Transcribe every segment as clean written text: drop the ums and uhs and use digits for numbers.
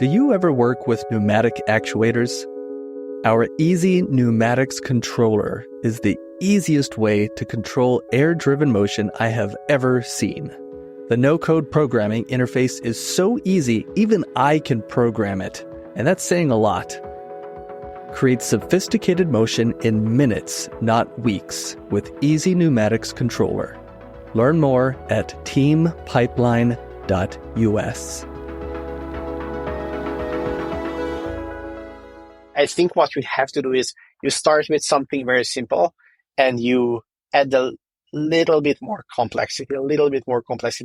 Do you ever work with pneumatic actuators? Our Easy Pneumatics Controller is the easiest way to control air-driven motion I have ever seen. The no-code programming interface is so easy, even I can program it, and that's saying a lot. Create sophisticated motion in minutes, not weeks, with Easy Pneumatics Controller. Learn more at teampipeline.us. I think what you have to do is you start with something very simple and you add a little bit more complexity,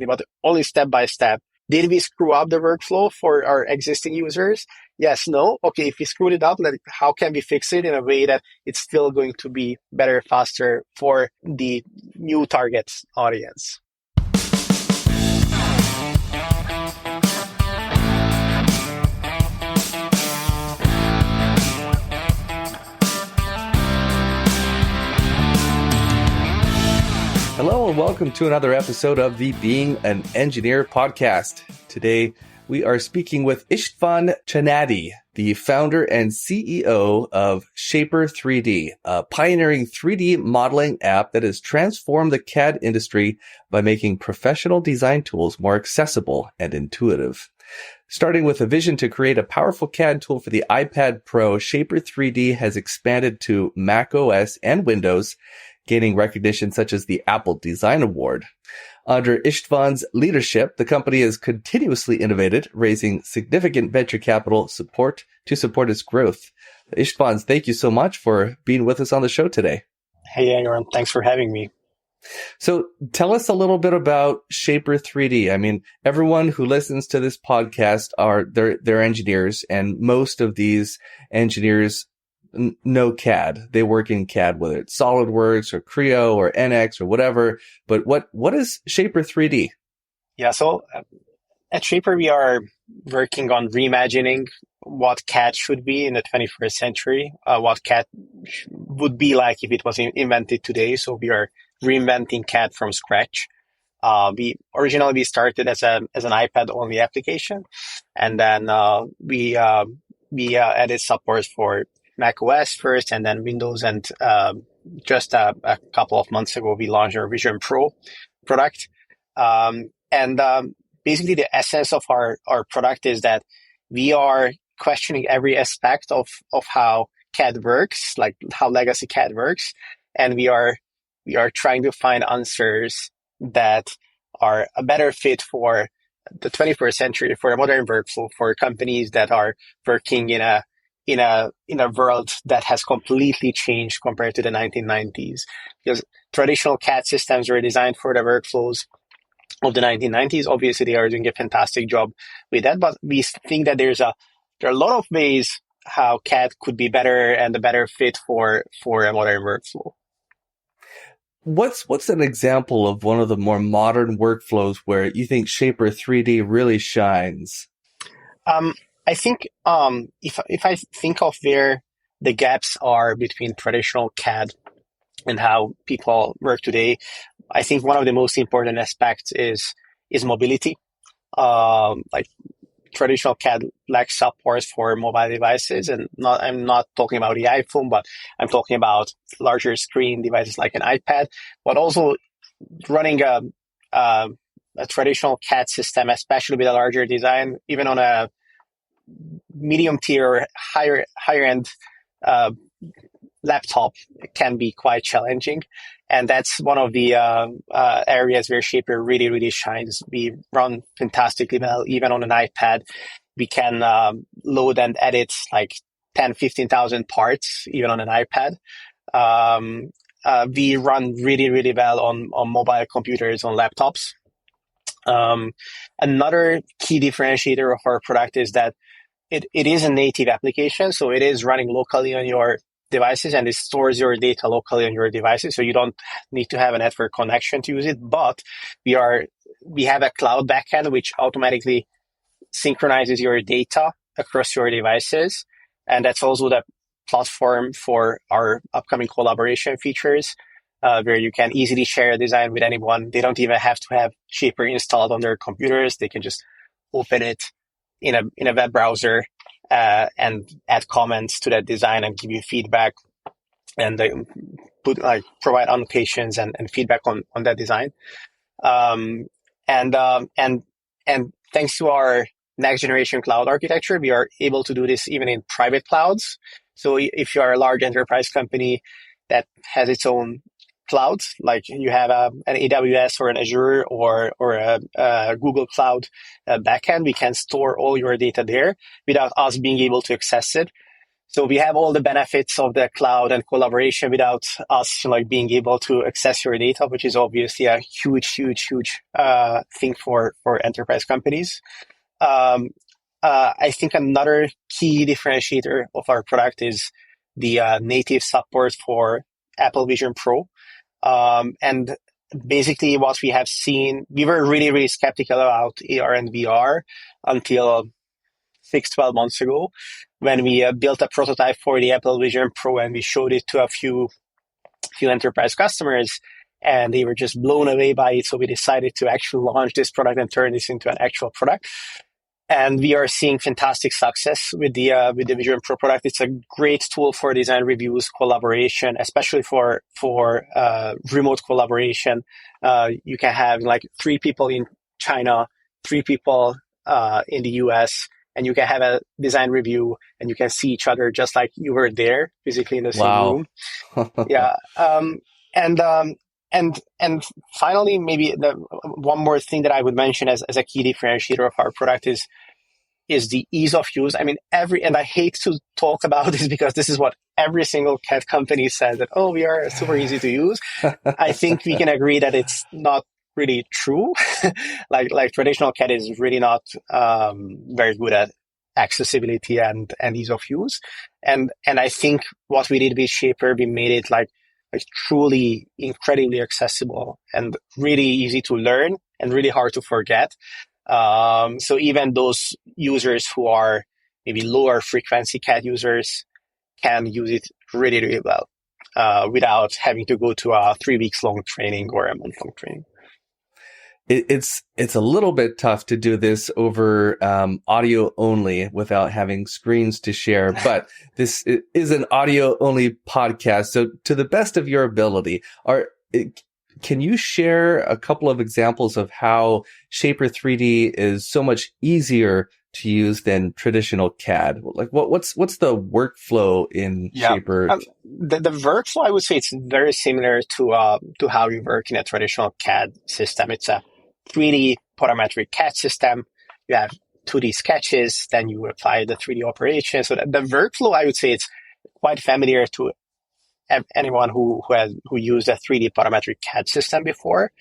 but only step by step. Did we screw up the workflow for our existing users? Yes, no. Okay, if we screwed it up, how can we fix it in a way that it's still going to be better, faster for the new target audience? Hello and welcome to another episode of the Being an Engineer podcast. Today we are speaking with István Csanády, the founder and CEO of Shapr3D, a pioneering 3D modeling app that has transformed the CAD industry by making professional design tools more accessible and intuitive. Starting with a vision to create a powerful CAD tool for the iPad Pro, Shapr3D has expanded to macOS and Windows, gaining recognition such as the Apple Design Award. Under Istvan's leadership, the company has continuously innovated, raising significant venture capital support to support its growth. Istvan, thank you so much for being with us on the show today. Hey, Aaron, thanks for having me. So tell us a little bit about Shapr3D. I mean, everyone who listens to this podcast they're engineers, and most of these engineers know CAD. They work in CAD, whether it's SolidWorks or Creo or NX or whatever. But what is Shapr3D? Yeah, so at Shapr, we are working on reimagining what CAD should be in the 21st century, what CAD would be like if it was invented today. So we are reinventing CAD from scratch. We originally started as an iPad-only application, and then we added support for macOS first, and then Windows. And just a couple of months ago, we launched our Vision Pro product. Basically, the essence of our product is that we are questioning every aspect of how CAD works, like how legacy CAD works, and we are trying to find answers that are a better fit for the 21st century, for a modern workflow, for companies that are working in a world that has completely changed compared to the 1990s. Because traditional CAD systems were designed for the workflows of the 1990s. Obviously, they are doing a fantastic job with that, but we think that there are a lot of ways how CAD could be better and a better fit for a modern workflow. What's an example of one of the more modern workflows where you think Shapr3D really shines? I think if I think of where the gaps are between traditional CAD and how people work today, I think one of the most important aspects is mobility. Like traditional CAD lacks support for mobile devices, and I'm not talking about the iPhone, but I'm talking about larger screen devices like an iPad. But also running a traditional CAD system, especially with a larger design, even on a medium tier, higher end laptop, can be quite challenging, and that's one of the areas where Shapr really shines. We run fantastically well, even on an iPad. We can load and edit like 10,000-15,000 parts, even on an iPad. We run really well on mobile computers, on laptops. Another key differentiator of our product is that it is a native application, so it is running locally on your devices, and it stores your data locally on your devices, so you don't need to have a network connection to use it. But we have a cloud backend which automatically synchronizes your data across your devices, and that's also the platform for our upcoming collaboration features, where you can easily share a design with anyone. They don't even have to have Shapr installed on their computers. They can just open it in a web browser and add comments to that design and give you feedback and provide annotations and feedback on that design. And thanks to our next generation cloud architecture, we are able to do this even in private clouds. So if you are a large enterprise company that has its own clouds, like you have an AWS or an Azure or a Google Cloud backend, we can store all your data there without us being able to access it. So we have all the benefits of the cloud and collaboration without us being able to access your data, which is obviously a huge thing for enterprise companies. I think another key differentiator of our product is the native support for Apple Vision Pro. And basically what we have seen, we were really skeptical about AR and VR until 6-12 months ago when we built a prototype for the Apple Vision Pro and we showed it to a few enterprise customers and they were just blown away by it. So we decided to actually launch this product and turn this into an actual product. And we are seeing fantastic success with the Vision Pro product. It's a great tool for design reviews, collaboration, especially for remote collaboration. You can have 3 people in China, 3 people in the US, and you can have a design review and you can see each other just like you were there physically in the same room. Yeah. And finally, maybe one more thing that I would mention as a key differentiator of our product is the ease of use. I mean, and I hate to talk about this because this is what every single CAD company says, that, we are super easy to use. I think we can agree that it's not really true. like traditional CAD is really not very good at accessibility and ease of use. And I think what we did with Shapr, we made it like truly incredibly accessible and really easy to learn and really hard to forget. So even those users who are maybe lower frequency CAD users can use it really well without having to go to a 3 weeks long training or a month long training. It's a little bit tough to do this over audio only without having screens to share, but this is an audio only podcast. So to the best of your ability, can you share a couple of examples of how Shapr3D is so much easier to use than traditional CAD? Like what's the workflow in Shapr? The workflow, I would say it's very similar to how we work in a traditional CAD system. It's a 3D parametric CAD system. You have 2D sketches, then you apply the 3D operation. So the workflow, I would say it's quite familiar to anyone who used a 3D parametric CAD system before.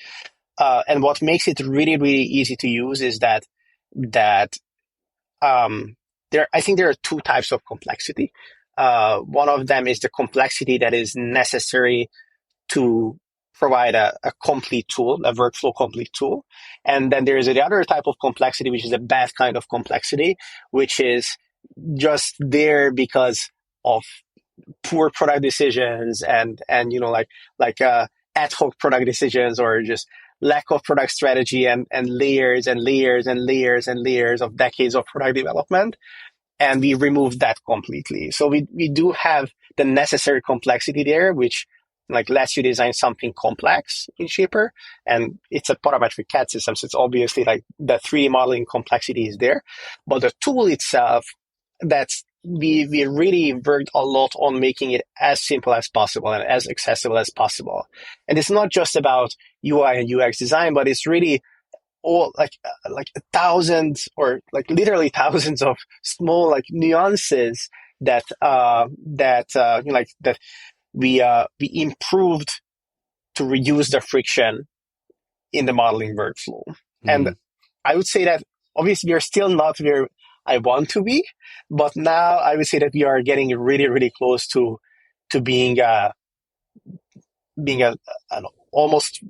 And what makes it really easy to use is that I think there are 2 types of complexity. One of them is the complexity that is necessary to provide a complete tool, a workflow complete tool. And then there is the other type of complexity, which is a bad kind of complexity, which is just there because of poor product decisions and ad hoc product decisions, or just lack of product strategy and layers of decades of product development. And we removed that completely. So we do have the necessary complexity there, which lets you design something complex in Shapr. And it's a parametric CAD system, so it's obviously the 3D modeling complexity is there. But the tool itself, we really worked a lot on making it as simple as possible and as accessible as possible. And it's not just about UI and UX design, but it's really all thousands or literally thousands of small nuances that we improved to reduce the friction in the modeling workflow. Mm-hmm. And I would say that obviously we are still not where I want to be, but now I would say that we are getting really close to being an almost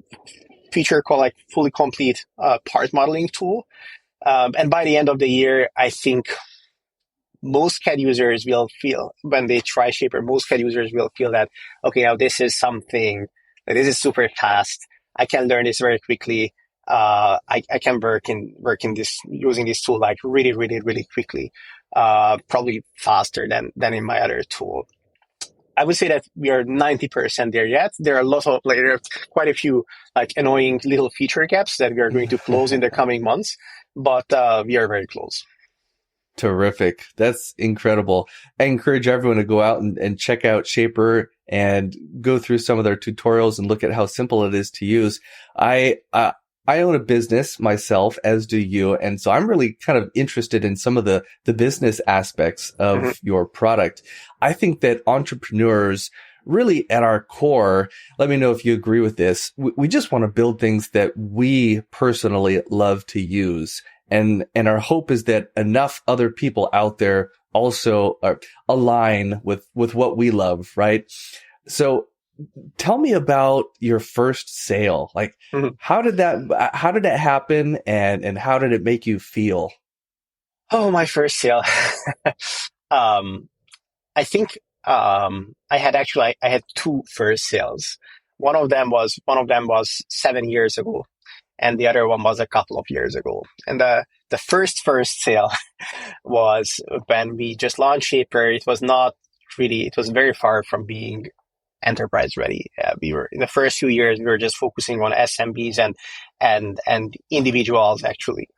feature called fully complete part modeling tool. And by the end of the year, I think most CAD users will feel, when they try Shapr, most CAD users will feel that, okay, now this is something, this is super fast. I can learn this very quickly. I can work in this using this tool like really, really, really quickly, probably faster than in my other tool. I would say that we are 90% there yet. There are there are quite a few like annoying little feature gaps that we are going to close in the coming months, but we are very close. Terrific. That's incredible. I encourage everyone to go out and check out Shapr and go through some of their tutorials and look at how simple it is to use. I own a business myself, as do you. And so I'm really kind of interested in some of the business aspects of your product. I think that entrepreneurs really at our core, let me know if you agree with this. We just want to build things that we personally love to use. And our hope is that enough other people out there also align with what we love, right? So tell me about your first sale. Like, how did that happen and how did it make you feel? Oh, my first sale. I think, I had two first sales. One of them was 7 years ago, and the other one was a couple of years ago. And the first sale was when we just launched Shapr. It was very far from being enterprise ready. We were in the first few years, we were just focusing on SMBs and individuals, actually,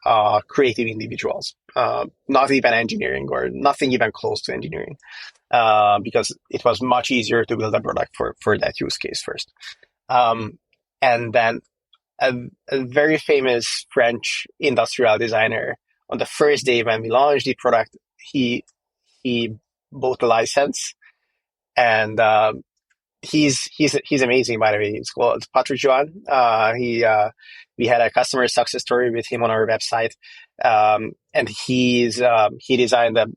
creative individuals, not even engineering or nothing even close to engineering, because it was much easier to build a product for that use case first. And then a very famous French industrial designer, on the first day when we launched the product, he bought a license, and he's amazing, by the way. It's called Patrick Joan. We had a customer success story with him on our website, and he designed a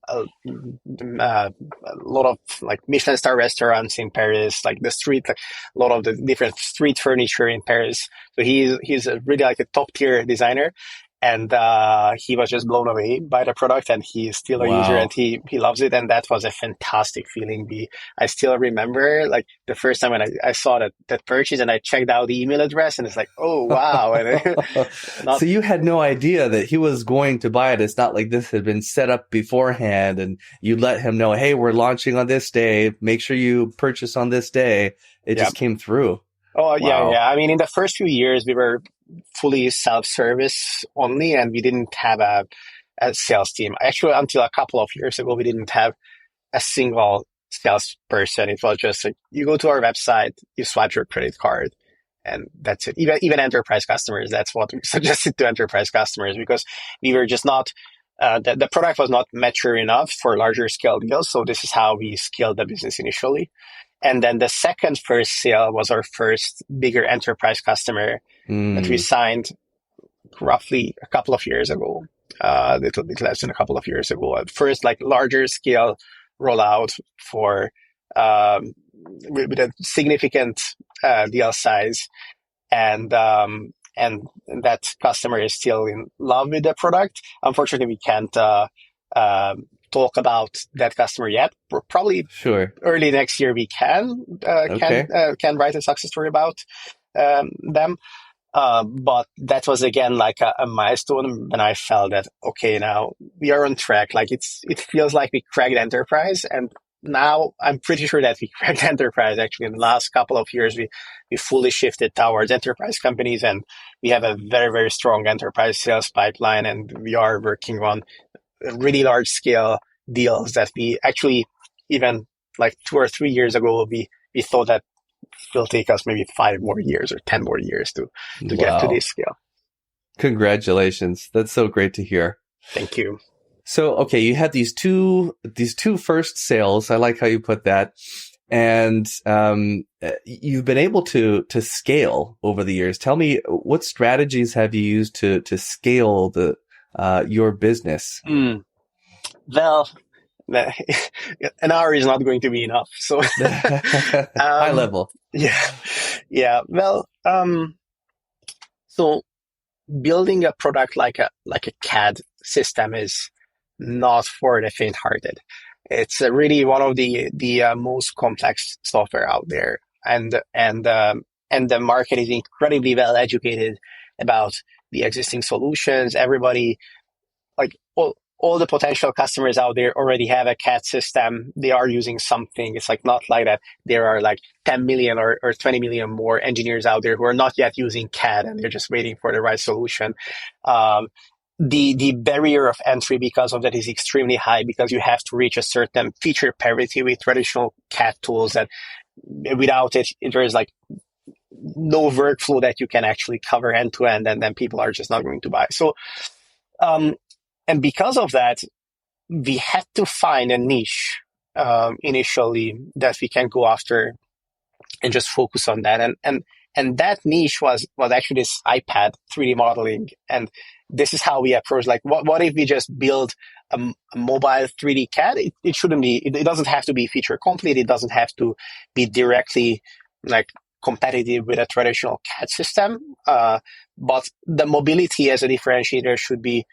lot of like Michelin star restaurants in Paris, like a lot of the different street furniture in Paris. So he's really like a top tier designer. And he was just blown away by the product, and he's still a user, and he loves it. And that was a fantastic feeling. I still remember like the first time when I saw that purchase, and I checked out the email address, and it's like, oh, wow. And so you had no idea that he was going to buy it. It's not like this had been set up beforehand and you let him know, hey, we're launching on this day. Make sure you purchase on this day. It just came through. Oh, yeah. I mean, in the first few years, we were fully self-service only, and we didn't have a sales team. Actually, until a couple of years ago, we didn't have a single salesperson. It was just like, you go to our website, you swipe your credit card, and that's it. Even enterprise customers, that's what we suggested to enterprise customers, because we were just not, the product was not mature enough for larger scale deals. So this is how we scaled the business initially. And then the first sale was our first bigger enterprise customer that we signed roughly a couple of years ago, a little bit less than a couple of years ago. At first, like larger scale rollout for with a significant deal size, and that customer is still in love with the product. Unfortunately, we can't talk about that customer yet. Probably early next year we can write a success story about them. But that was again like a milestone when I felt that, okay, now we are on track. Like it feels like we cracked enterprise, and now I'm pretty sure that we cracked enterprise. Actually, in the last couple of years, we fully shifted towards enterprise companies, and we have a very, very strong enterprise sales pipeline, and we are working on really large scale deals that we actually, even like 2 or 3 years ago, we thought that will take us maybe 5 more years or 10 more years to get to this scale. Congratulations. That's so great to hear. Thank you. So, okay, you had these two first sales. I like how you put that. And you've been able to scale over the years. Tell me, what strategies have you used to scale your business? Well, an hour is not going to be enough. So high level. Yeah. Well, so building a product like a CAD system is not for the faint-hearted. It's really one of the most complex software out there, and the market is incredibly well educated about the existing solutions. Everybody, like all the potential customers out there already have a CAD system. They are using something. It's like not like that. There are like 10 million or 20 million more engineers out there who are not yet using CAD and they're just waiting for the right solution. The barrier of entry because of that is extremely high because you have to reach a certain feature parity with traditional CAD tools that without it, there is like no workflow that you can actually cover end to end, and then people are just not going to buy. So, and because of that, we had to find a niche initially that we can go after and just focus on that. And that niche was actually this iPad 3D modeling. And this is how we approach, like, what if we just build a mobile 3D CAD? It shouldn't be, it doesn't have to be feature complete. It doesn't have to be directly like competitive with a traditional CAD system. But the mobility as a differentiator should be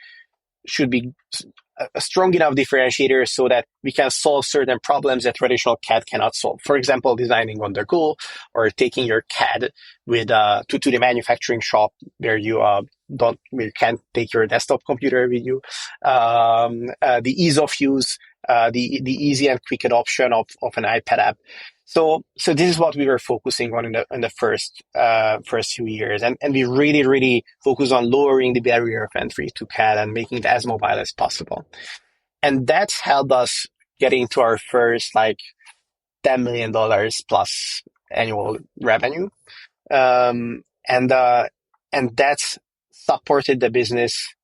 a strong enough differentiator so that we can solve certain problems that traditional CAD cannot solve. For example, designing on the go or taking your CAD with to the manufacturing shop where you can't take your desktop computer with you. The ease of use, the easy and quick adoption of an iPad app. So this is what we were focusing on in the first few years, and we really focus on lowering the barrier of entry to CAD and making it as mobile as possible, and that helped us get into our first like $10 million plus annual revenue, and that supported the business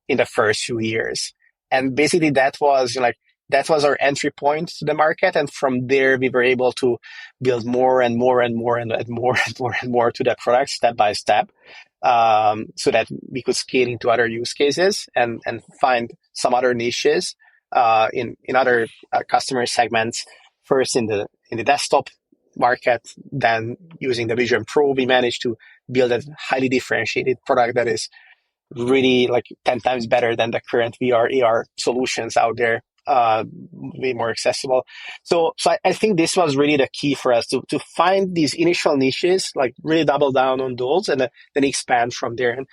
in the first few years, and basically that was our entry point to the market. And from there, we were able to build more and more and more and add more and more and more to the product step by step, so that we could scale into other use cases and find some other niches in other customer segments. First in the desktop market, then using the Vision Pro, we managed to build a highly differentiated product that is really like 10 times better than the current VR, AR solutions out there. Way more accessible. So I think this was really the key for us to find these initial niches, like really double down on those and then expand from there. And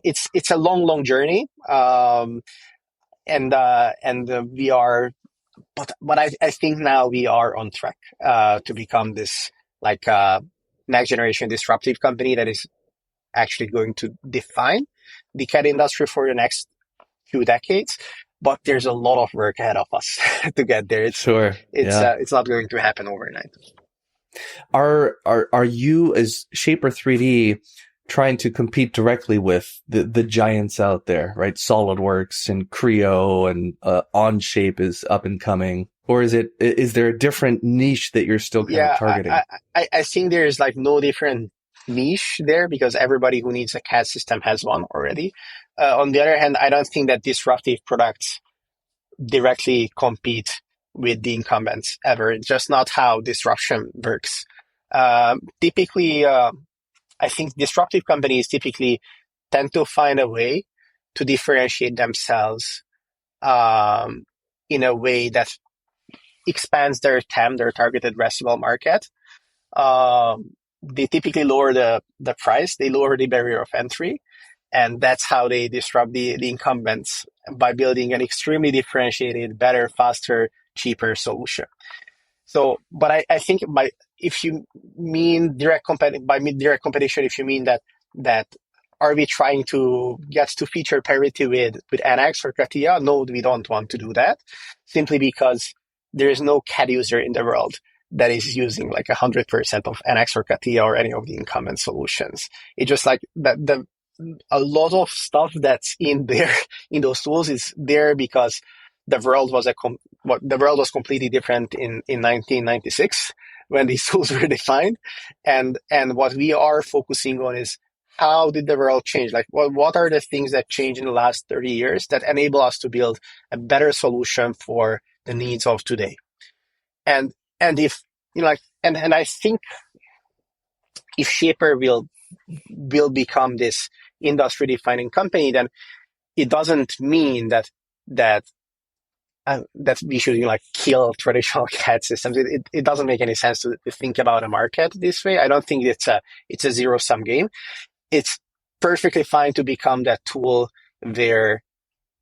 it's a long journey. And we are, but I think now we are on track, to become this like, next generation disruptive company that is actually going to define the CAD industry for the next few decades, but there's a lot of work ahead of us to get there. It's not going to happen overnight. Are you as Shapr3D trying to compete directly with the giants out there, right? SolidWorks and Creo and Onshape is up and coming, or is there a different niche that you're still kind of targeting? I think there's like no different niche there because everybody who needs a CAD system has one already. On the other hand, I don't think that disruptive products directly compete with the incumbents ever. It's just not how disruption works. Typically, I think disruptive companies typically tend to find a way to differentiate themselves in a way that expands their TAM, their targeted addressable market. They typically lower the price, they lower the barrier of entry, and that's how they disrupt the incumbents by building an extremely differentiated, better, faster, cheaper solution. So, but I think if you mean direct competition, if you mean that are we trying to get to feature parity with NX or CATIA? No, we don't want to do that, simply because there is no CAD user in the world that is using like 100% of NX or CATIA or any of the incumbent solutions. It's just like that a lot of stuff that's in there in those tools is there because the world was completely different in 1996 when these tools were defined, and what we are focusing on is how did the world change? Like, what are the things that changed in the last 30 years that enable us to build a better solution for the needs of today? And if and I think if Shapr will become this industry defining company, then it doesn't mean that we should kill traditional CAD systems. It doesn't make any sense to think about a market this way. I don't think it's a zero sum game. it's perfectly fine to become that tool where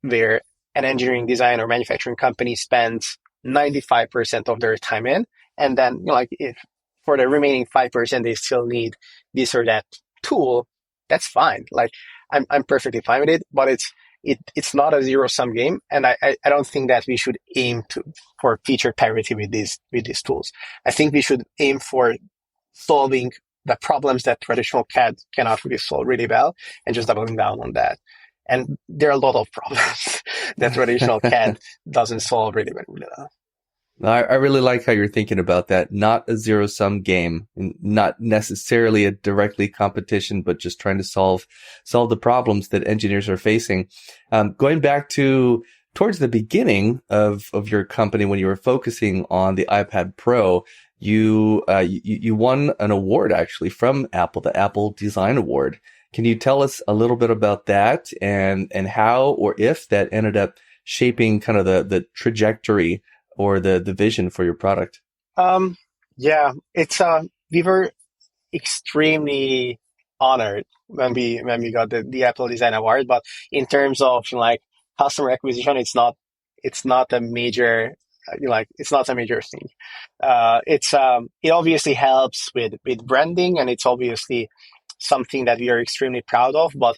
an engineering design or manufacturing company spends 95% of their time in, and then like if for the remaining 5% they still need this or that tool, that's fine. Like I'm perfectly fine with it, but it's not a zero sum game, and I don't think that we should aim for feature parity with these tools. I think we should aim for solving the problems that traditional CAD cannot really solve really well, and just doubling down on that. And there are a lot of problems that traditional CAD doesn't solve really well. I really like how you're thinking about that. Not a zero-sum game, not necessarily a directly competition, but just trying to solve the problems that engineers are facing. Going back towards the beginning of your company, when you were focusing on the iPad Pro, you won an award actually from Apple, the Apple Design Award. Can you tell us a little bit about that and how or if that ended up shaping kind of the trajectory or the vision for your product? Yeah, it's we were extremely honored when we got the Apple Design Award, but in terms of like customer acquisition, it's not a major it's not a major thing. It obviously helps with branding, and it's obviously something that we are extremely proud of, but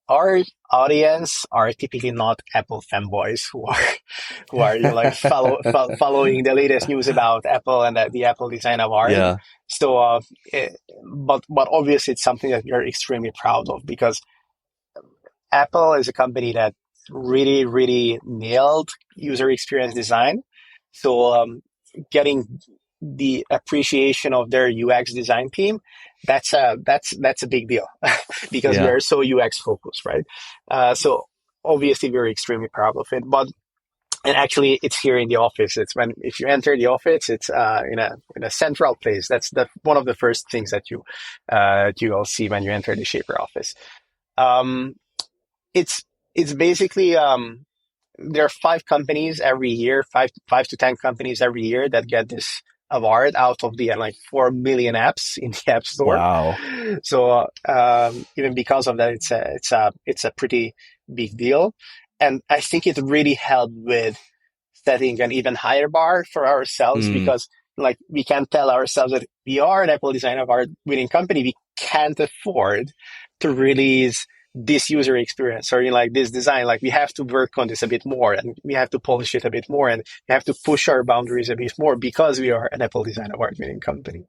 our audience are typically not Apple fanboys who are following the latest news about Apple and the Apple Design Award. Yeah. So, but obviously it's something that we are extremely proud of, because Apple is a company that really, really nailed user experience design. So, getting the appreciation of their UX design team, that's a big deal because we are so UX focused, right? So obviously we're extremely proud of it, and actually it's here in the office. If you enter the office, it's in a central place. That's one of the first things that you will see when you enter the Shapr office. It's basically there are 5 companies every year, 5 to 10 companies every year that get this award out of the 4 million apps in the App Store. Wow! So even because of that, it's a pretty big deal, and I think it really helped with setting an even higher bar for ourselves, because we can tell ourselves that we are an Apple Design Award winning company. We can't afford to release this user experience or this design. We have to work on this a bit more, and we have to polish it a bit more, and we have to push our boundaries a bit more because we are an Apple Design Award winning company.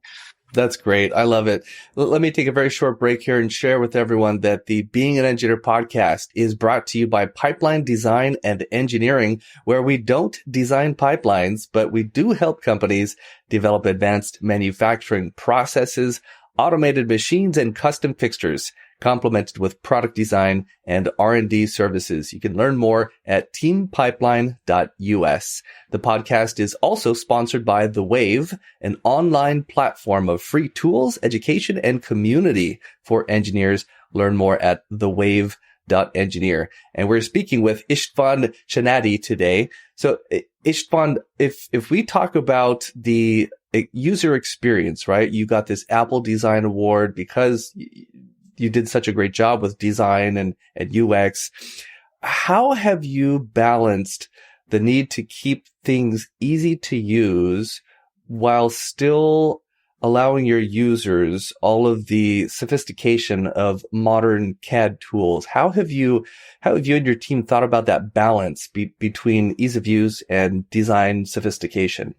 That's great. I love it. Let me take a very short break here and share with everyone that the Being an Engineer podcast is brought to you by Pipeline Design and Engineering, where we don't design pipelines, but we do help companies develop advanced manufacturing processes, automated machines, and custom fixtures, complemented with product design and R&D services. You can learn more at teampipeline.us. The podcast is also sponsored by The Wave, an online platform of free tools, education, and community for engineers. Learn more at thewave.engineer. And we're speaking with István Csanády today. So István, if we talk about the user experience, right? You got this Apple Design Award because you did such a great job with design and UX. How have you balanced the need to keep things easy to use while still allowing your users all of the sophistication of modern CAD tools? How have you and your team thought about that balance between ease of use and design sophistication?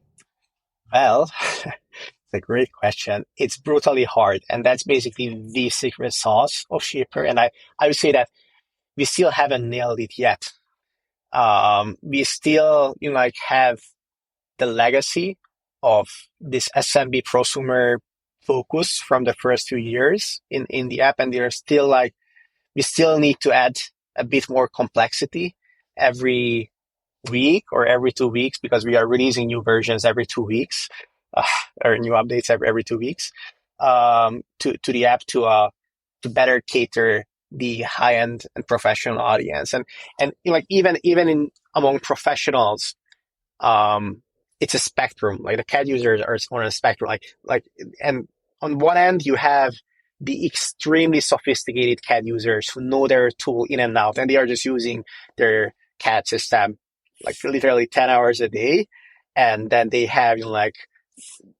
Well, it's a great question. It's brutally hard, and that's basically the secret sauce of Shapr. And I would say that we still haven't nailed it yet. We still have the legacy of this SMB prosumer focus from the first 2 years in the app, and there's still we still need to add a bit more complexity every week or every 2 weeks, because we are releasing new versions every 2 weeks. Or new updates every 2 weeks to the app to better cater the high-end and professional audience, and even among professionals, it's a spectrum. The CAD users are on a spectrum. And on one end you have the extremely sophisticated CAD users who know their tool in and out, and they are just using their CAD system like literally 10 hours a day. And then they have,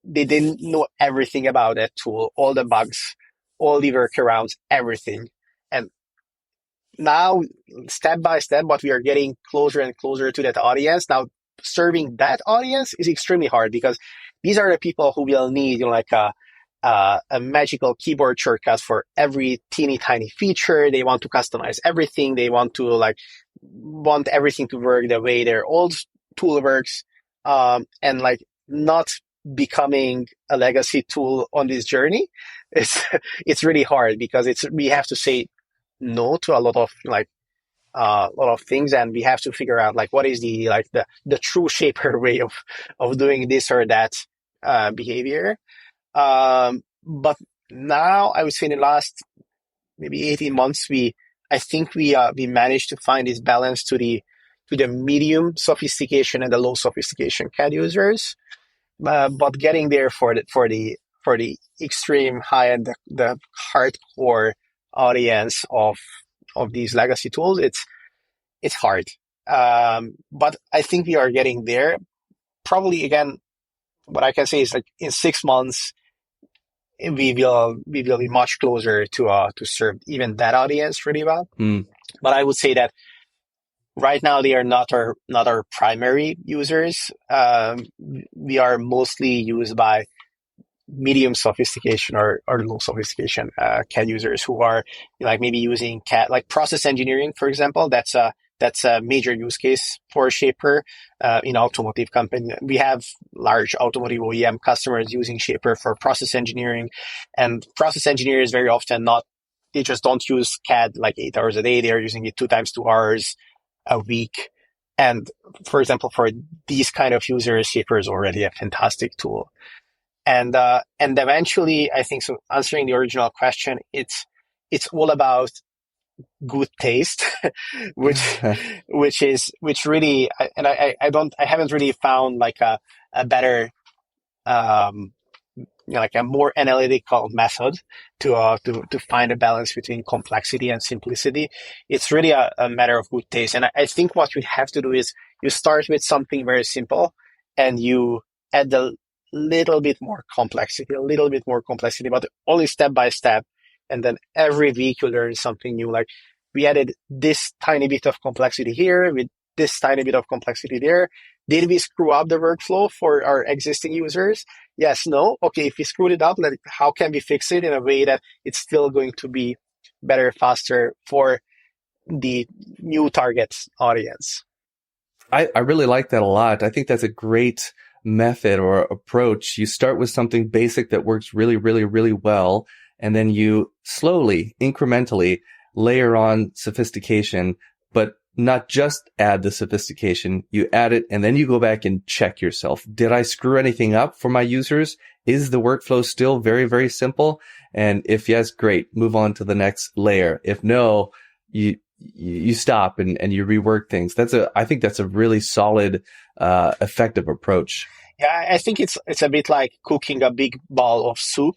they didn't know everything about that tool, all the bugs, all the workarounds, everything. And now, step by step, but we are getting closer and closer to that audience. Now, serving that audience is extremely hard because these are the people who will need, a magical keyboard shortcut for every teeny tiny feature. They want to customize everything. They want to want everything to work the way their old tool works, and not becoming a legacy tool on this journey. It's really hard because we have to say no to a lot of things, and we have to figure out what is the true Shapr way of doing this or that behavior. But now I would say in the last maybe 18 months, I think we managed to find this balance to the medium sophistication and the low sophistication CAD users. But getting there for the extreme high and the hardcore audience of these legacy tools, it's hard. But I think we are getting there. Probably again, what I can say is in 6 months, we will be much closer to serve even that audience really well. But I would say that right now they are not our primary users. We are mostly used by medium sophistication or low sophistication CAD users who are maybe using CAD, like process engineering, for example. That's a major use case for Shapr in automotive company. We have large automotive OEM customers using Shapr for process engineering, and process engineers very often they just don't use CAD 8 hours a day. They are using it 2 times 2 hours a week. And for example, for these kind of users, Shapr is already a fantastic tool. And eventually, I think, so answering the original question, it's all about good taste, which really, and I haven't really found a better, a more analytical method to find a balance between complexity and simplicity. It's really a matter of good taste. And I think what you have to do is you start with something very simple and you add a little bit more complexity, but only step by step. And then every week you learn something new. We added this tiny bit of complexity here with this tiny bit of complexity there. Did we screw up the workflow for our existing users? Yes, no. Okay, if we screwed it up, how can we fix it in a way that it's still going to be better, faster for the new target audience? I really like that a lot. I think that's a great method or approach. You start with something basic that works really, really, really well, and then you slowly, incrementally layer on sophistication, but not just add the sophistication. You add it, and then you go back and check yourself. Did I screw anything up for my users? Is the workflow still very, very simple? And if yes, great, move on to the next layer. If no, you stop and you rework things. I think that's a really solid, effective approach. Yeah, I think it's a bit like cooking a big bowl of soup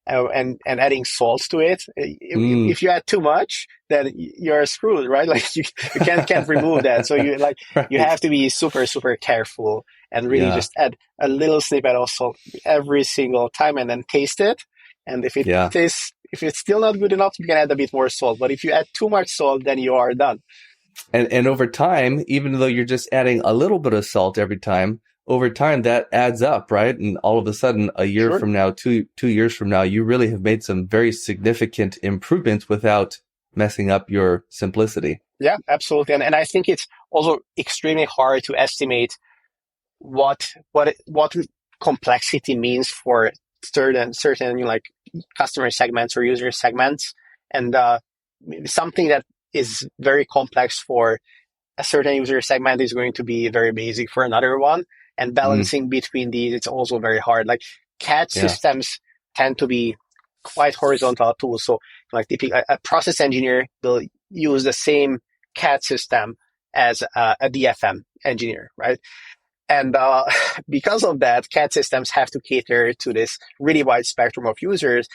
and adding salt to it. If you add too much, then you're screwed, right? You can't remove that. So you Right. you have to be super, super careful and really just add a little snippet of salt every single time and then taste it. And if it's still not good enough, you can add a bit more salt. But if you add too much salt, then you are done. And over time, even though you're just adding a little bit of salt every time, over time that adds up, right? And all of a sudden, a year from now, two years from now, you really have made some very significant improvements without messing up your simplicity. Yeah, absolutely. And I think it's also extremely hard to estimate what complexity means for certain customer segments or user segments. And something that is very complex for a certain user segment is going to be very basic for another one. And balancing between these, it's also very hard. CAD systems tend to be quite horizontal tools. So typically a process engineer will use the same CAD system as a DFM engineer, right? And because of that, CAD systems have to cater to this really wide spectrum of users.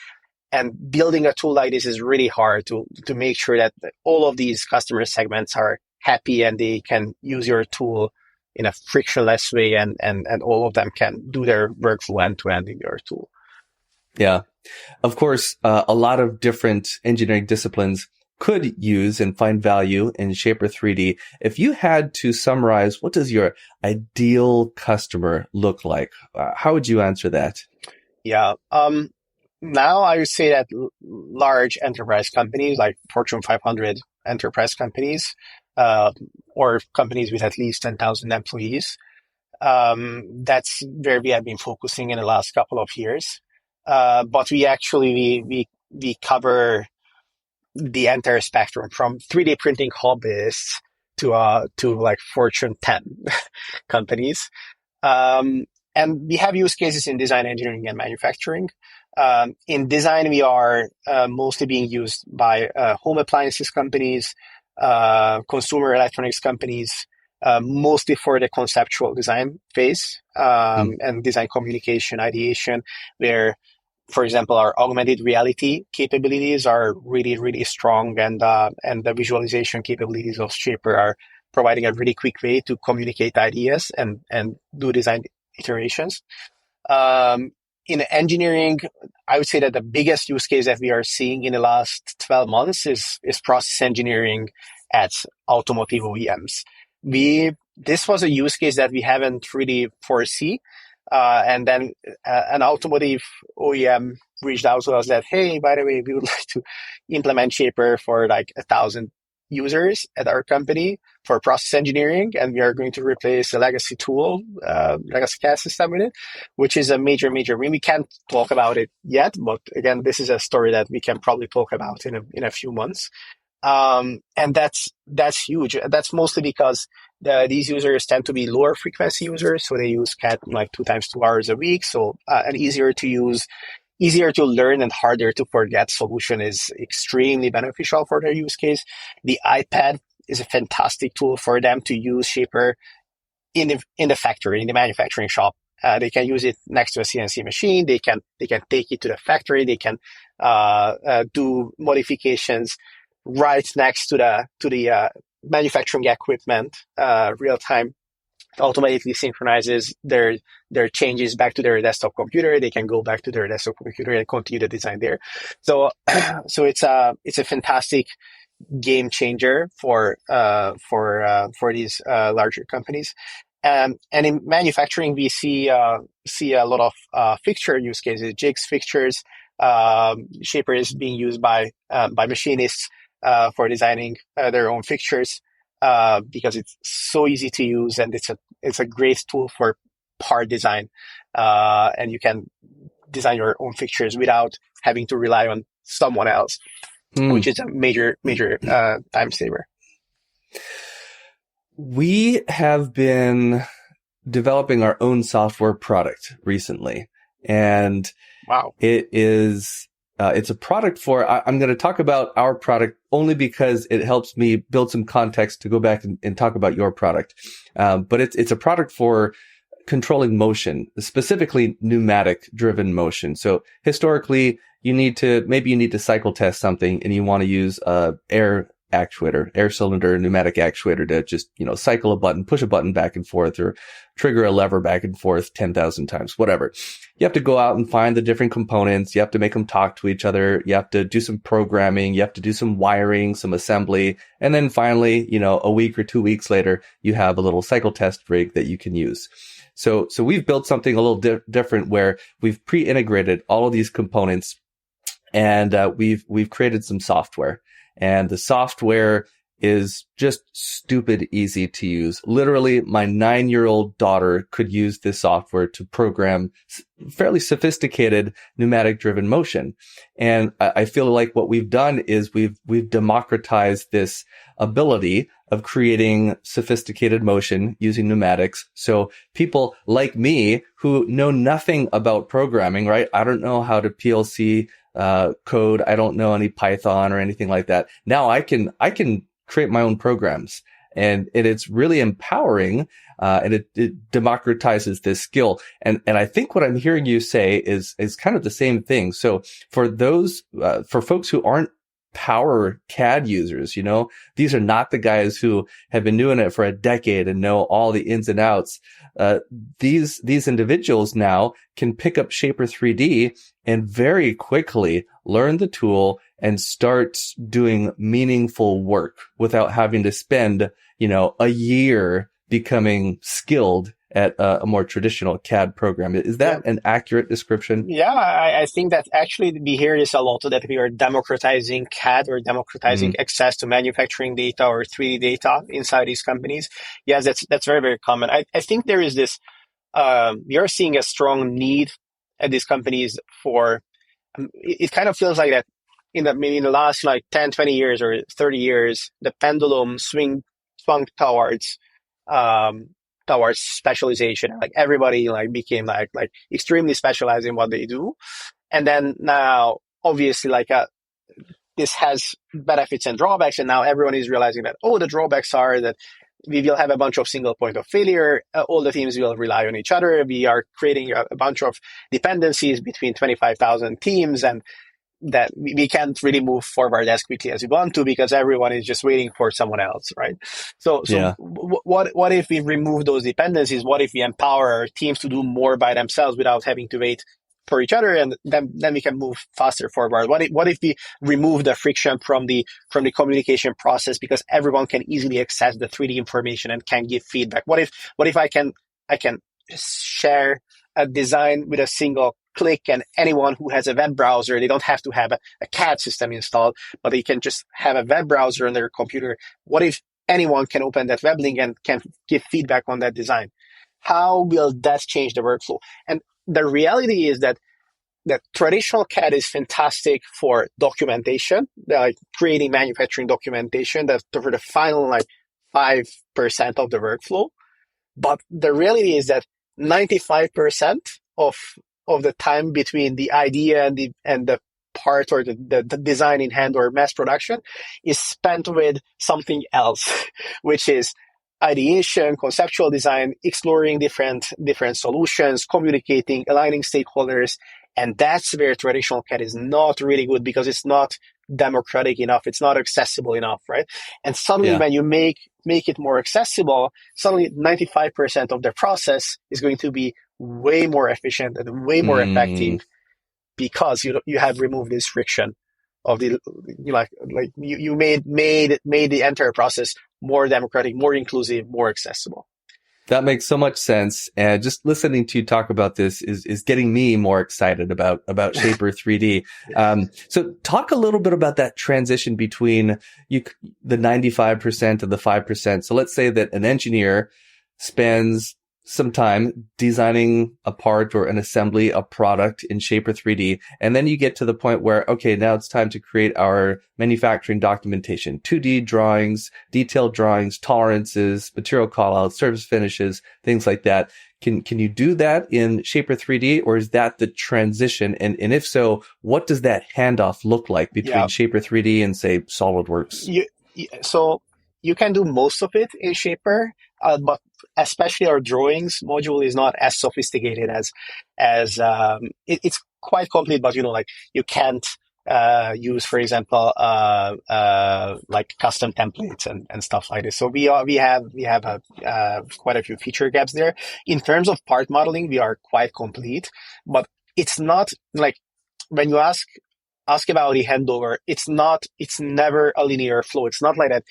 And building a tool like this is really hard to make sure that all of these customer segments are happy and they can use your tool in a frictionless way, and all of them can do their workflow end to end in your tool. Yeah. Of course, a lot of different engineering disciplines could use and find value in Shapr3D. If you had to summarize, what does your ideal customer look like? How would you answer that? Yeah. Now I would say that large enterprise companies, like Fortune 500 enterprise companies, or companies with at least 10,000 employees, that's where we have been focusing in the last couple of years. But we actually, we cover the entire spectrum from 3D printing hobbyists to like Fortune 10 companies. And we have use cases in design, engineering, and manufacturing. In design, we are mostly being used by home appliances companies, consumer electronics companies, mostly for the conceptual design phase, and design communication, ideation, where, for example, our augmented reality capabilities are really, really strong, and the visualization capabilities of Shapr are providing a really quick way to communicate ideas and do design iterations. In engineering, I would say that the biggest use case that we are seeing in the last 12 months is process engineering at automotive OEMs. This was a use case that we haven't really foresee. And then an automotive OEM reached out to us that, hey, by the way, we would like to implement Shapr for like 1,000 users at our company for process engineering, and we are going to replace a legacy tool, legacy CAD system with it, which is a major win. We can't talk about it yet, but again, this is a story that we can probably talk about in a few months. And that's huge. That's mostly because these users tend to be lower frequency users, so they use CAD like 2 times 2 hours a week. So an easier to use, easier to learn, and harder to forget solution is extremely beneficial for their use case. The iPad is a fantastic tool for them to use Shapr in the factory, in the manufacturing shop. They can use it next to a CNC machine. They can take it to the factory. They can do modifications right next to the manufacturing equipment, real time. Automatically synchronizes their changes back to their desktop computer. They can go back to their desktop computer and continue the design there. So it's a fantastic game changer for these larger companies. And in manufacturing, we see a lot of fixture use cases, jigs, fixtures. Shapr is being used by machinists for designing their own fixtures. Because it's so easy to use, and it's a great tool for part design, and you can design your own fixtures without having to rely on someone else, which is a major time saver. We have been developing our own software product recently, and wow, it's a product for, I'm going to talk about our product only because it helps me build some context to go back and talk about your product. But it's a product for controlling motion, specifically pneumatic driven motion. So historically, you need to cycle test something, and you want to use air cylinder, pneumatic actuator to just, cycle a button, push a button back and forth, or trigger a lever back and forth 10,000 times, whatever. You have to go out and find the different components. You have to make them talk to each other. You have to do some programming. You have to do some wiring, some assembly. And then finally, a week or 2 weeks later, you have a little cycle test rig that you can use. So we've built something a little different where we've pre-integrated all of these components, and we've created some software. And the software is just stupid easy to use. Literally, my 9-year-old daughter could use this software to program fairly sophisticated pneumatic driven motion. And I feel like what we've done is we've democratized this ability of creating sophisticated motion using pneumatics. So people like me who know nothing about programming, right? I don't know how to PLC code. I don't know any Python or anything like that. Now I can create my own programs and it's really empowering. And it democratizes this skill. And I think what I'm hearing you say is kind of the same thing. So for for folks who aren't power CAD users, these are not the guys who have been doing it for a decade and know all the ins and outs. These individuals now can pick up Shapr3D and very quickly learn the tool and start doing meaningful work without having to spend, a year becoming skilled at a more traditional CAD program. Is that an accurate description? Yeah, I think that actually we hear this a lot, that we are democratizing CAD or democratizing access to manufacturing data or 3D data inside these companies. Yes, that's very, very common. I think there is this, we are seeing a strong need at these companies for, it kind of feels like that maybe in the last 10, 20 years or 30 years, the pendulum swung towards specialization. Like everybody became extremely specialized in what they do. And then now obviously this has benefits and drawbacks. And now everyone is realizing that, the drawbacks are that we will have a bunch of single point of failure. All the teams will rely on each other. We are creating a bunch of dependencies between 25,000 teams, and that we can't really move forward as quickly as we want to because everyone is just waiting for someone else, right? So what if we remove those dependencies? What if we empower our teams to do more by themselves without having to wait for each other, and then we can move faster forward? What if we remove the friction from the communication process because everyone can easily access the 3D information and can give feedback? What if I can share a design with a single click, and anyone who has a web browser, they don't have to have a CAD system installed, but they can just have a web browser on their computer. What if anyone can open that web link and can give feedback on that design? How will that change the workflow? And the reality is that traditional CAD is fantastic for documentation, like creating manufacturing documentation, that for the final 5% of the workflow. But the reality is that 95% of the time between the idea and the part or the design in hand or mass production is spent with something else, which is ideation, conceptual design, exploring different solutions, communicating, aligning stakeholders. And that's where traditional CAD is not really good because it's not democratic enough. It's not accessible enough, right? And suddenly when you make it more accessible, suddenly 95% of the process is going to be way more efficient and way more effective because you have removed this friction of the you made the entire process more democratic, more inclusive, more accessible. That makes so much sense. And just listening to you talk about this is getting me more excited about Shapr3D. So talk a little bit about that transition between the 95% and the 5%. So let's say that an engineer spends some time designing a part or an assembly, a product in Shapr3D. And then you get to the point where, okay, now it's time to create our manufacturing documentation, 2D drawings, detailed drawings, tolerances, material callouts, surface finishes, things like that. Can you do that in Shapr3D, or is that the transition? And if so, what does that handoff look like between Shapr3D and, say, SolidWorks? So you can do most of it in Shapr, but especially our drawings module is not as sophisticated as it's quite complete, but you can't use, for example, custom templates and stuff like this. So we have quite a few feature gaps there. In terms of part modeling, we are quite complete, but it's not when you ask about the handover, it's never a linear flow. It's not like that.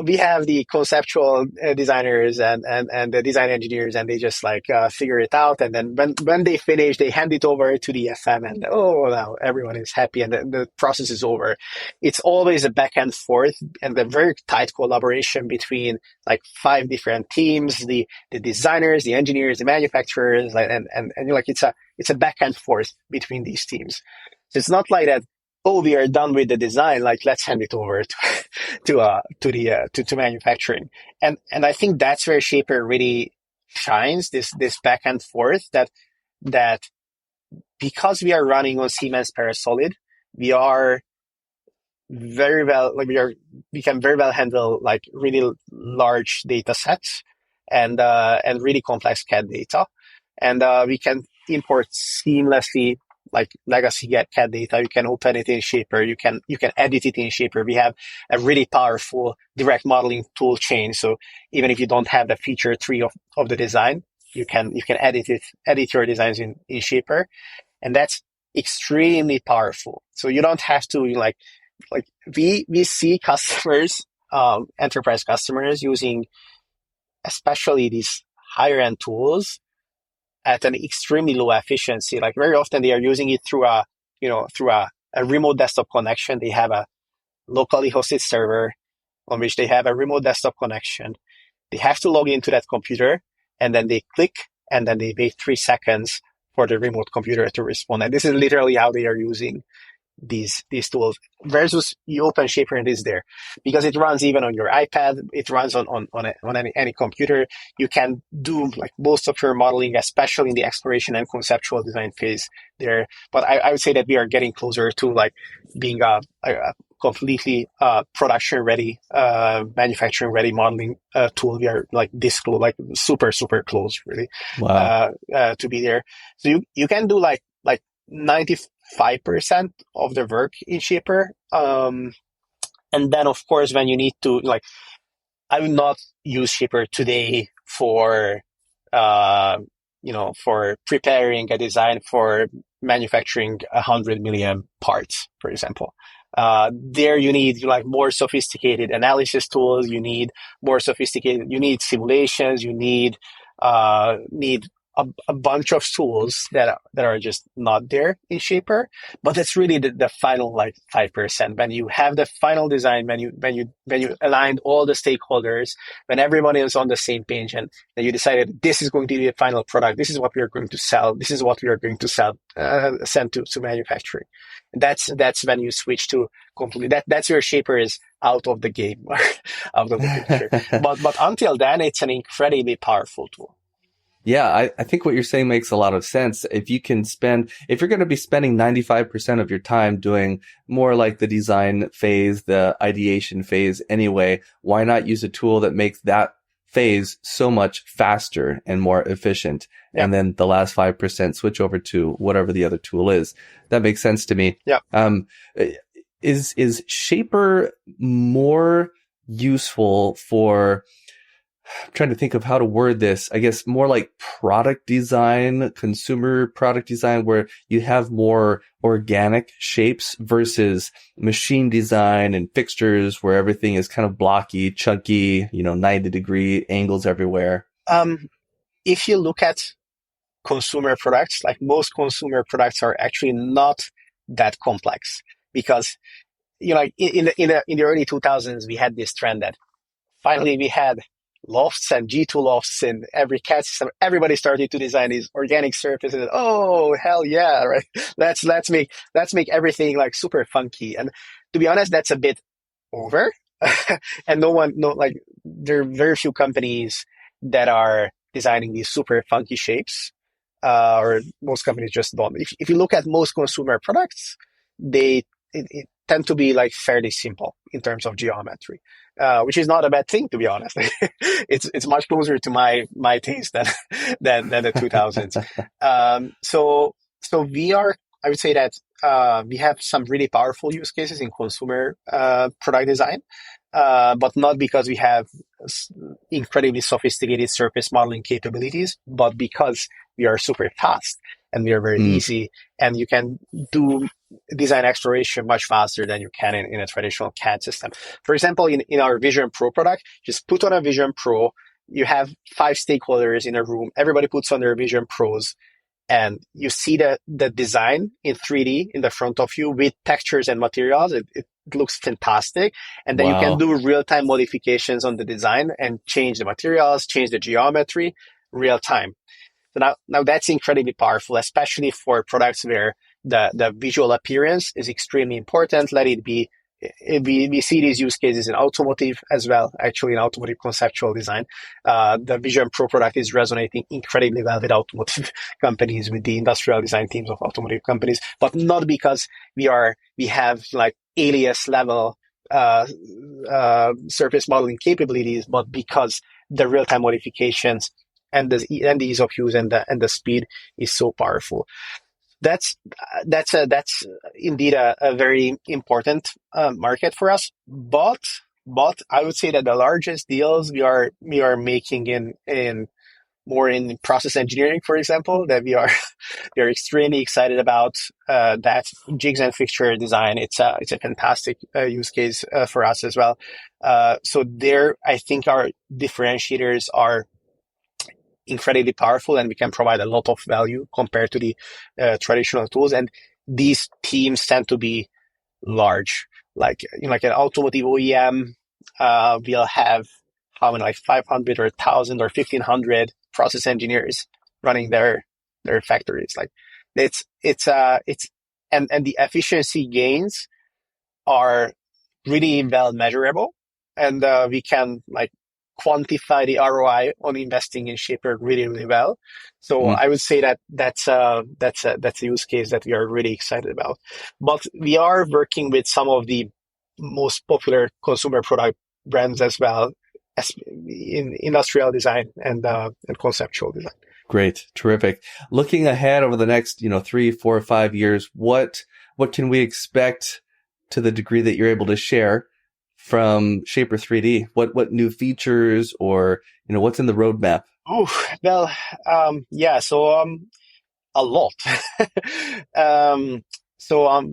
We have the conceptual designers and the design engineers, and they just figure it out. And then when they finish, they hand it over to the FM, and now everyone is happy and the process is over. It's always a back and forth and a very tight collaboration between 5 different teams, the designers, the engineers, the manufacturers, and it's a back and forth between these teams. So it's not like that, we are done with the design, let's hand it over to manufacturing. And I think that's where Shapr really shines, this back and forth, that because we are running on Siemens Parasolid, we are very well, we can very well handle really large data sets and really complex CAD data. And we can import seamlessly like legacy CAD data. You can open it in Shapr. You can edit it in Shapr. We have a really powerful direct modeling tool chain. So even if you don't have the feature tree of the design, you can edit your designs in Shapr. And that's extremely powerful. So you don't have to like we see customers, enterprise customers using especially these higher end tools at an extremely low efficiency. Like very often they are using it through a remote desktop connection. They have a locally hosted server on which they have a remote desktop connection. They have to log into that computer and then they click and then they wait 3 seconds for the remote computer to respond. And this is literally how they are using these tools versus you open Shapr and it's there because it runs even on your iPad. It runs on any computer. You can do like most of your modeling, especially in the exploration and conceptual design phase there. But I would say that we are getting closer to like being a completely production ready, manufacturing ready modeling tool. We are like this close, like super close, really. Wow. To be there. So you can do like 95% of the work in Shapr. And then of course, when you need to like, I will not use Shapr today for, for preparing a design for manufacturing 100 million parts, for example. There you need like more sophisticated analysis tools. You need simulations. You need a bunch of tools that are just not there in Shapr, but that's really the final like 5%. When you have the final design, when you aligned all the stakeholders, when everybody is on the same page, and then you decided this is going to be the final product, this is what we are going to sell, this is what we are going to sell, send to manufacturing. That's when you switch to completely. That's where Shapr is out of the game, out of the picture. But until then, it's an incredibly powerful tool. Yeah, I think what you're saying makes a lot of sense. If you're going to be spending 95% of your time doing more like the design phase, the ideation phase anyway, why not use a tool that makes that phase so much faster and more efficient? Yeah. And then the last 5% switch over to whatever the other tool is. That makes sense to me. Yeah. Is Shapr more useful for, I'm trying to think of how to word this, I guess more like product design, consumer product design, where you have more organic shapes versus machine design and fixtures where everything is kind of blocky, chunky, 90-degree angles everywhere? If you look at consumer products, like most consumer products are actually not that complex because, like in the early 2000s, we had this trend that finally we had lofts and G2 lofts in every CAD system. Everybody started to design these organic surfaces. Oh, hell yeah, right? Let's make everything like super funky. And to be honest, that's a bit over. And there are very few companies that are designing these super funky shapes. Or most companies just don't. If you look at most consumer products, they tend to be like fairly simple in terms of geometry, which is not a bad thing, to be honest. It's much closer to my taste than the 2000s. So I would say that we have some really powerful use cases in consumer product design, but not because we have incredibly sophisticated surface modeling capabilities, but because we are super fast and we are very easy, and you can do design exploration much faster than you can in a traditional CAD system. For example, in our Vision Pro product, just put on a Vision Pro, you have 5 stakeholders in a room, everybody puts on their Vision Pros, and you see the design in 3D in the front of you with textures and materials. It looks fantastic. And then you can do real-time modifications on the design and change the materials, change the geometry real time. So now that's incredibly powerful, especially for products where the visual appearance is extremely important. Let it be. We see these use cases in automotive as well, actually in automotive conceptual design. The Vision Pro product is resonating incredibly well with automotive companies, with the industrial design teams of automotive companies, but not because we have like alias level surface modeling capabilities, but because the real-time modifications and the ease of use and the speed is so powerful. That's indeed a very important market for us. But I would say that the largest deals we are making in more in process engineering, for example, that we are extremely excited about. That jigs and fixture design, it's a fantastic use case for us as well. So there, I think our differentiators are incredibly powerful, and we can provide a lot of value compared to the traditional tools. And these teams tend to be large, like like an automotive OEM will have how many, like 500 or 1,000 or 1,500 process engineers running their factories. Like it's and the efficiency gains are really well measurable, and we can like quantify the ROI on investing in Shapr really, really well. So I would say that that's a use case that we are really excited about. But we are working with some of the most popular consumer product brands as well, as in industrial design and conceptual design. Great. Terrific. Looking ahead over the next, 3, 4, 5 years, what can we expect to the degree that you're able to share from Shapr3D? What new features or, what's in the roadmap? Oh, well, so a lot.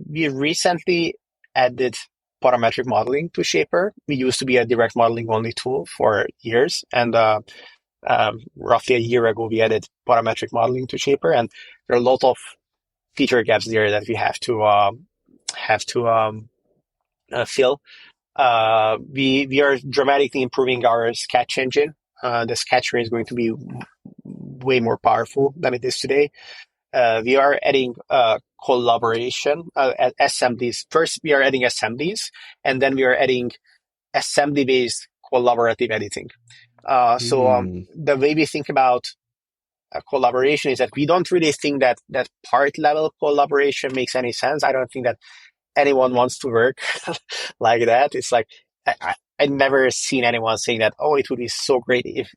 We recently added parametric modeling to Shapr. We used to be a direct modeling only tool for years, and roughly a year ago we added parametric modeling to Shapr, and there are a lot of feature gaps there that we have to fill. We are dramatically improving our sketch engine. The sketch ray is going to be way more powerful than it is today. We are adding collaboration at assemblies. First, we are adding assemblies, and then we are adding assembly-based collaborative editing. The way we think about collaboration is that we don't really think that part-level collaboration makes any sense. I don't think that anyone wants to work like that. It's like I never seen anyone saying that, oh, it would be so great if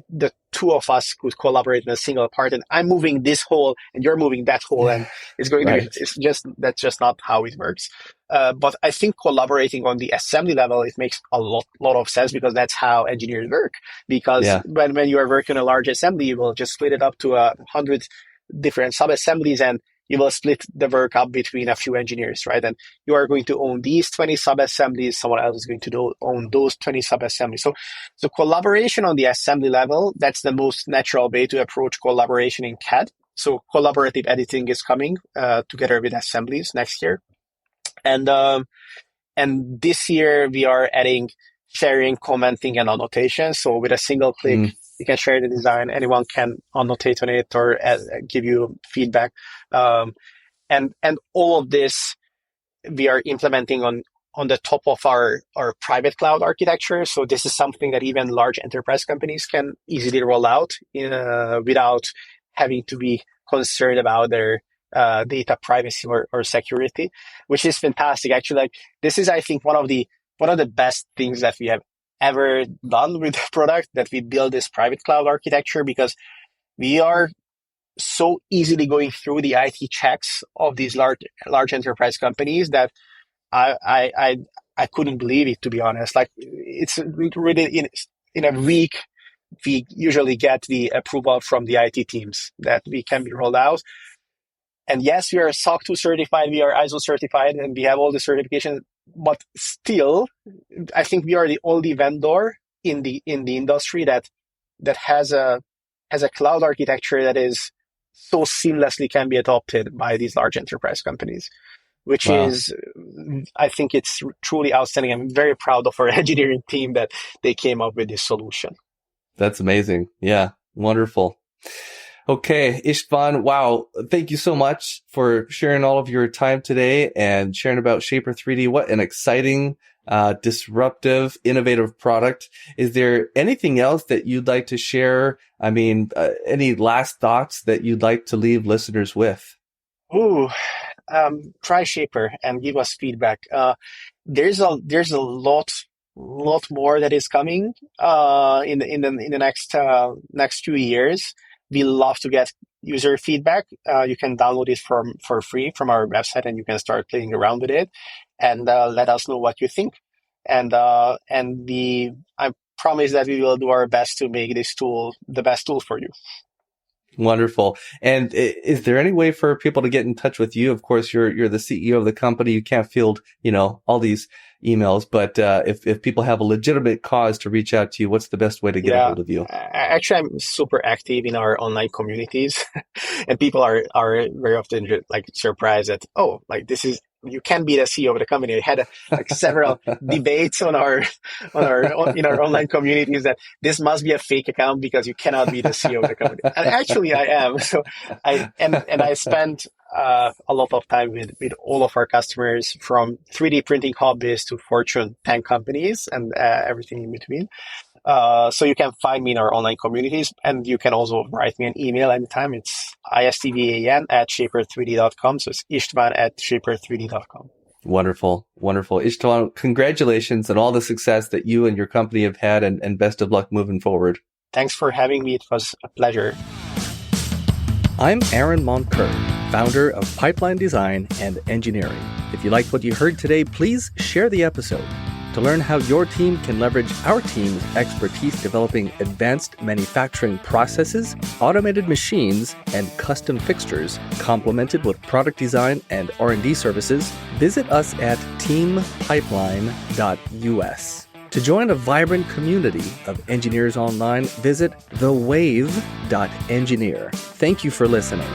the two of us could collaborate in a single part, and I'm moving this hole and you're moving that hole, and it's going to be, that's just not how it works. But I think collaborating on the assembly level, it makes a lot of sense, because that's how engineers work. Because when you are working on a large assembly, you will just split it up to 100 different sub-assemblies, and you will split the work up between a few engineers, right? And you are going to own these 20 sub-assemblies. Someone else is going to own those 20 sub-assemblies. So collaboration on the assembly level, that's the most natural way to approach collaboration in CAD. So collaborative editing is coming together with assemblies next year. And this year we are adding sharing, commenting, and annotation. So with a single click, you can share the design. Anyone can annotate on it or give you feedback. And all of this we are implementing on the top of our private cloud architecture. So this is something that even large enterprise companies can easily roll out without having to be concerned about their data privacy or security, which is fantastic. Actually, like this is, I think, one of the best things that we have ever done with the product, that we build this private cloud architecture, because we are so easily going through the IT checks of these large enterprise companies that I couldn't believe it, to be honest. Like it's really in a week we usually get the approval from the IT teams that we can be rolled out. And yes, we are SOC 2 certified, we are ISO certified, and we have all the certifications. But still, I think we are the only vendor in the industry that has a cloud architecture that is so seamlessly can be adopted by these large enterprise companies, which is, I think it's truly outstanding. I'm very proud of our engineering team that they came up with this solution. That's amazing. Yeah, wonderful. Okay, Istvan, wow. Thank you so much for sharing all of your time today and sharing about Shapr3D. What an exciting, disruptive, innovative product. Is there anything else that you'd like to share? I mean, any last thoughts that you'd like to leave listeners with? Try Shapr and give us feedback. there's a lot more that is coming in the next 2 years. We love to get user feedback. You can download it for free from our website, and you can start playing around with it, and let us know what you think. And I promise that we will do our best to make this tool the best tool for you. Wonderful. And is there any way for people to get in touch with you? Of course, you're the CEO of the company. You can't field, all these emails, but if people have a legitimate cause to reach out to you, what's the best way to get a hold of you? Actually, I'm super active in our online communities, and people are very often surprised that, you can be the CEO of the company. We had several debates in our online communities that this must be a fake account because you cannot be the CEO of the company. And actually, I am. So I spent a lot of time with all of our customers, from 3D printing hobbies to Fortune 10 companies and everything in between. So you can find me in our online communities, and you can also write me an email anytime. It's istvan@shapr3d.com. So it's István@shapr3d.com. Wonderful. Wonderful. Istvan, congratulations on all the success that you and your company have had, and best of luck moving forward. Thanks for having me. It was a pleasure. I'm Aaron Moncur, founder of Pipeline Design and Engineering. If you liked what you heard today, please share the episode. To learn how your team can leverage our team's expertise developing advanced manufacturing processes, automated machines, and custom fixtures, complemented with product design and R&D services, visit us at teampipeline.us. To join a vibrant community of engineers online, visit thewave.engineer. Thank you for listening.